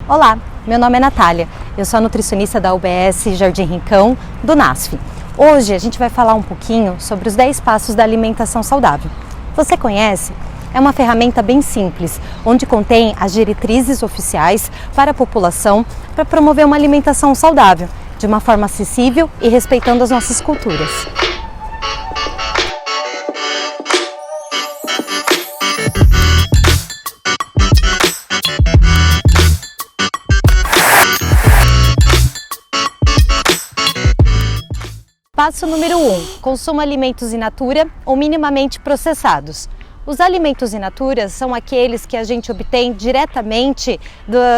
Olá, meu nome é Natália, eu sou a nutricionista da UBS Jardim Rincão, do NASF. Hoje a gente vai falar um pouquinho sobre os 10 passos da alimentação saudável. Você conhece? É uma ferramenta bem simples, onde contém as diretrizes oficiais para a população para promover uma alimentação saudável, de uma forma acessível e respeitando as nossas culturas. Passo número 1. Consuma alimentos in natura ou minimamente processados. Os alimentos in natura são aqueles que a gente obtém diretamente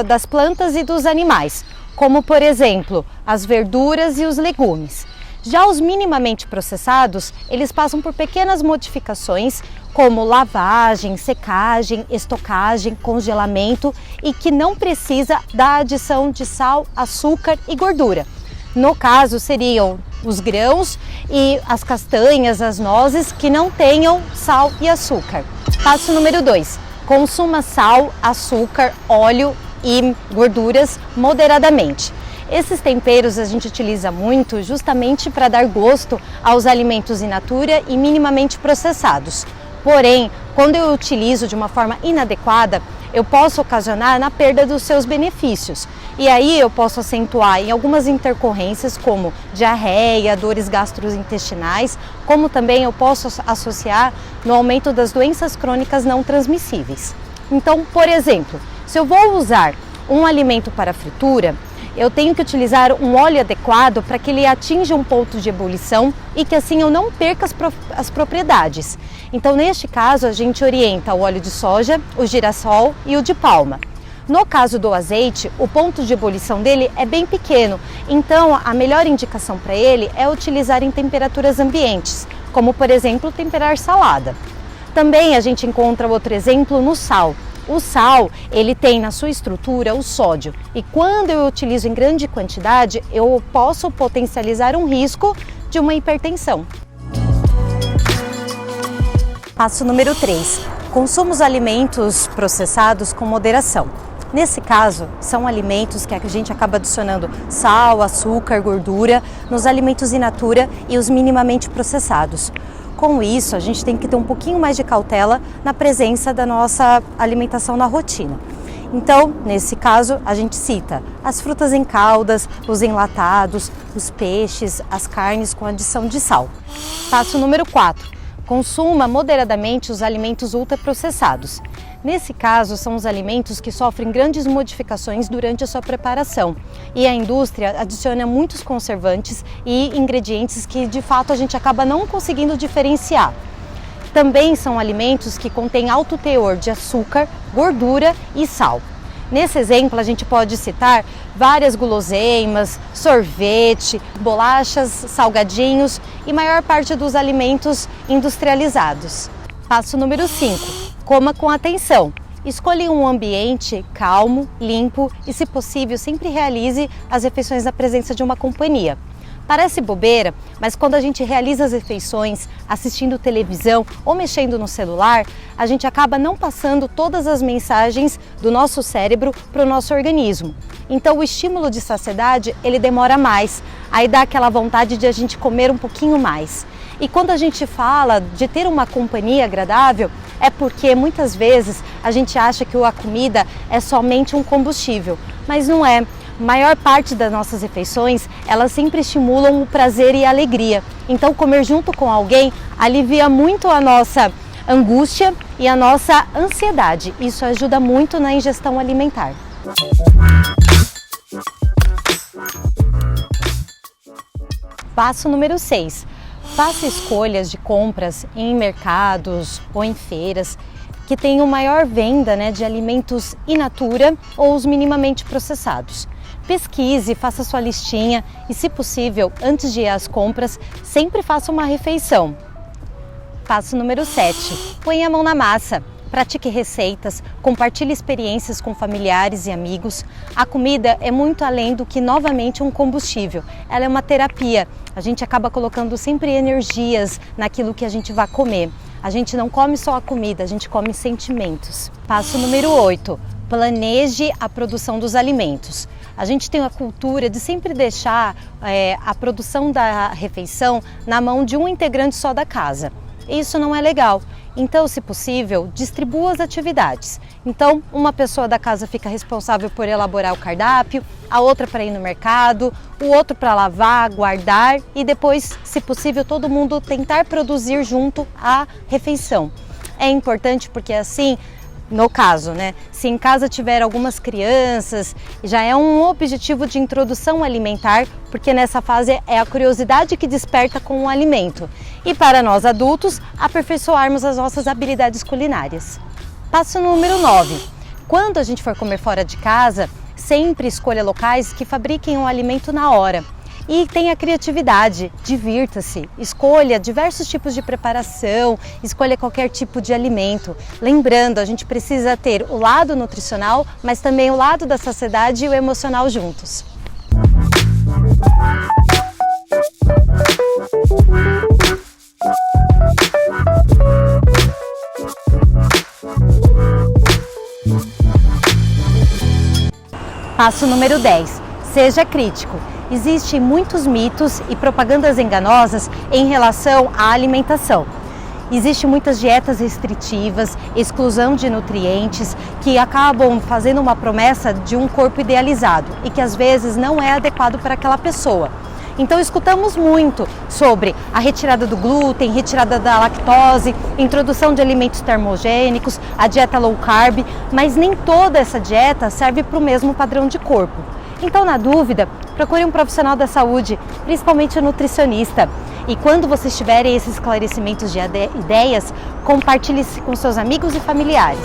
das plantas e dos animais, como por exemplo, as verduras e os legumes. Já os minimamente processados, eles passam por pequenas modificações, como lavagem, secagem, estocagem, congelamento e que não precisa da adição de sal, açúcar e gordura. No caso, seriam os grãos e as castanhas, as nozes que não tenham sal e açúcar. Passo número 2. Consuma sal, açúcar, óleo e gorduras moderadamente. Esses temperos a gente utiliza muito justamente para dar gosto aos alimentos in natura e minimamente processados. Porém, quando eu utilizo de uma forma inadequada, eu posso ocasionar na perda dos seus benefícios. E aí eu posso acentuar em algumas intercorrências como diarreia, dores gastrointestinais, como também eu posso associar no aumento das doenças crônicas não transmissíveis. Então, por exemplo, se eu vou usar um alimento para fritura, eu tenho que utilizar um óleo adequado para que ele atinja um ponto de ebulição e que assim eu não perca as propriedades. Então, neste caso, a gente orienta o óleo de soja, o girassol e o de palma. No caso do azeite, o ponto de ebulição dele é bem pequeno, então a melhor indicação para ele é utilizar em temperaturas ambientes, como por exemplo temperar salada. Também a gente encontra outro exemplo no sal. O sal, ele tem na sua estrutura o sódio e quando eu utilizo em grande quantidade, eu posso potencializar um risco de uma hipertensão. Passo número 3. Consuma os alimentos processados com moderação. Nesse caso, são alimentos que a gente acaba adicionando sal, açúcar, gordura nos alimentos in natura e os minimamente processados. Com isso, a gente tem que ter um pouquinho mais de cautela na presença da nossa alimentação na rotina. Então, nesse caso, a gente cita as frutas em caldas, os enlatados, os peixes, as carnes com adição de sal. Passo número 4. Consuma moderadamente os alimentos ultraprocessados. Nesse caso, são os alimentos que sofrem grandes modificações durante a sua preparação e a indústria adiciona muitos conservantes e ingredientes que de fato a gente acaba não conseguindo diferenciar. Também são alimentos que contêm alto teor de açúcar, gordura e sal. Nesse exemplo, a gente pode citar várias guloseimas, sorvete, bolachas, salgadinhos e maior parte dos alimentos industrializados. Passo número 5. Coma com atenção. Escolha um ambiente calmo, limpo e, se possível, sempre realize as refeições na presença de uma companhia. Parece bobeira, mas quando a gente realiza as refeições assistindo televisão ou mexendo no celular, a gente acaba não passando todas as mensagens do nosso cérebro para o nosso organismo. Então o estímulo de saciedade, ele demora mais, aí dá aquela vontade de a gente comer um pouquinho mais. E quando a gente fala de ter uma companhia agradável, é porque muitas vezes a gente acha que a comida é somente um combustível, mas não é. A maior parte das nossas refeições, elas sempre estimulam o prazer e a alegria. Então, comer junto com alguém alivia muito a nossa angústia e a nossa ansiedade. Isso ajuda muito na ingestão alimentar. Passo número 6. Faça escolhas de compras em mercados ou em feiras que tenham maior venda de alimentos in natura ou os minimamente processados. Pesquise, faça sua listinha e, se possível, antes de ir às compras, sempre faça uma refeição. Passo número 7. Põe a mão na massa. Pratique receitas, compartilhe experiências com familiares e amigos. A comida é muito além do que novamente um combustível. Ela é uma terapia. A gente acaba colocando sempre energias naquilo que a gente vai comer. A gente não come só a comida, a gente come sentimentos. Passo número 8. planeje a produção dos alimentos. A gente tem a cultura de sempre deixar a produção da refeição na mão de um integrante só da casa. Isso não é legal. Então, se possível, distribua as atividades. Então, uma pessoa da casa fica responsável por elaborar o cardápio, a outra para ir no mercado, o outro para lavar, guardar e depois, se possível, todo mundo tentar produzir junto a refeição. É importante porque assim, no caso, se em casa tiver algumas crianças, já é um objetivo de introdução alimentar, porque nessa fase é a curiosidade que desperta com o alimento. E para nós adultos, aperfeiçoarmos as nossas habilidades culinárias. Passo número 9. Quando a gente for comer fora de casa, sempre escolha locais que fabriquem o alimento na hora. E tenha criatividade, divirta-se, escolha diversos tipos de preparação, escolha qualquer tipo de alimento. Lembrando, a gente precisa ter o lado nutricional, mas também o lado da saciedade e o emocional juntos. Passo número 10. Seja crítico. Existem muitos mitos e propagandas enganosas em relação à alimentação. Existem muitas dietas restritivas, exclusão de nutrientes, que acabam fazendo uma promessa de um corpo idealizado e que às vezes não é adequado para aquela pessoa. Então escutamos muito sobre a retirada do glúten, retirada da lactose, introdução de alimentos termogênicos, a dieta low carb, mas nem toda essa dieta serve para o mesmo padrão de corpo. Então, na dúvida, procure um profissional da saúde, principalmente um nutricionista. E quando vocês tiverem esses esclarecimentos de ideias, compartilhe com seus amigos e familiares.